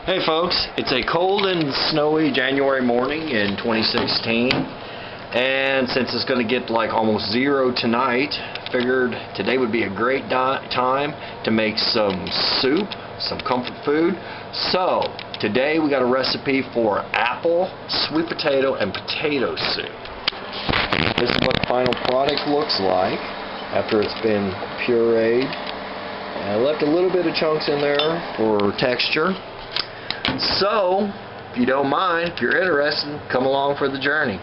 Hey folks, it's a cold and snowy January morning in 2016, and since it's going to get like almost zero tonight, figured today would be a great time to make some soup, some comfort food. So today we got a recipe for apple, sweet potato, and potato soup. This is what the final product looks like after it's been pureed. And I left a little bit of chunks in there for texture. So, if you don't mind, if you're interested, come along for the journey.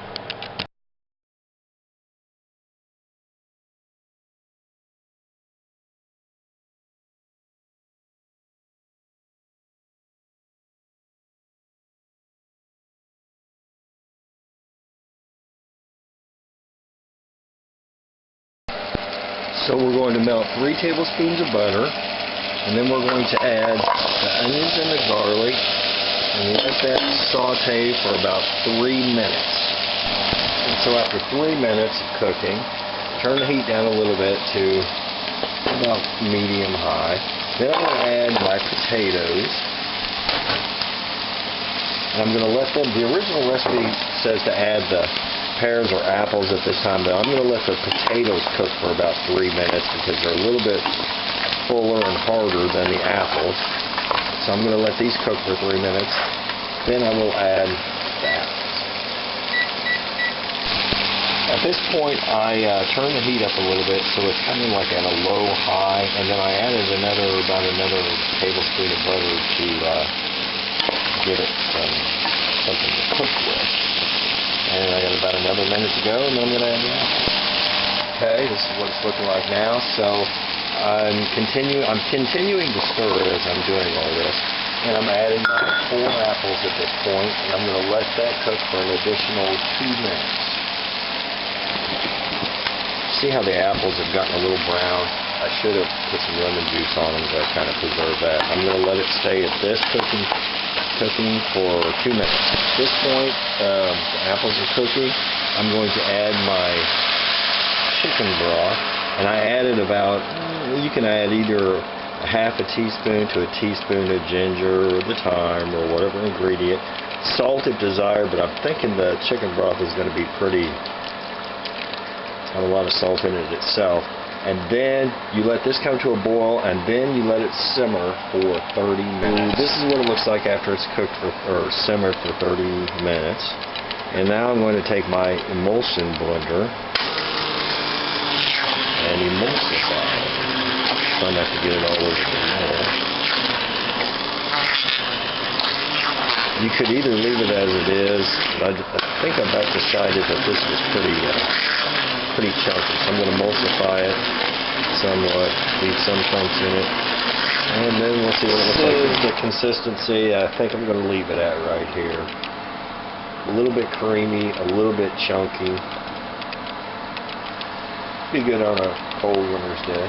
So we're going to melt 3 tablespoons of butter, and then we're going to add the onions and the garlic, and let that saute for about 3 minutes. And so after 3 minutes of cooking, turn the heat down a little bit to about medium-high. Then I'm going to add my potatoes. And I'm going to let them, the original recipe says to add the pears or apples at this time, but I'm going to let the potatoes cook for about 3 minutes because they're a little bit fuller and harder than the apples. So I'm going to let these cook for 3 minutes. Then I will add the apples. At this point, I turn the heat up a little bit so it's kind of like at a low-high, and then I added about another tablespoon of butter to give it something to cook with. And I got about another minute to go, and then I'm going to add the apples. Okay, this is what it's looking like now. So I'm continuing to stir as I'm doing all this, and I'm adding my 4 apples at this point, and I'm going to let that cook for an additional 2 minutes. See how the apples have gotten a little brown? I should have put some lemon juice on them to kind of preserve that. I'm going to let it stay at this cooking for 2 minutes. At this point, the apples are cooking. I'm going to add my chicken broth, and I added about, you can add either a half a teaspoon to a teaspoon of ginger or the thyme or whatever ingredient. Salt if desired, but I'm thinking the chicken broth is going to be pretty, got a lot of salt in it itself. And then you let this come to a boil, and then you let it simmer for 30 minutes. This is what it looks like after it's cooked or simmered for 30 minutes. And now I'm going to take my emulsion blender and emulsify it. Try not to get it all over the wall. You could either leave it as it is, but I think I've about decided that this was pretty chunky. So I'm going to emulsify it somewhat, leave some chunks in it, and then we'll see what it looks like. This is the consistency I think I'm going to leave it at right here. A little bit creamy, a little bit chunky. Be good on a cold winter's day.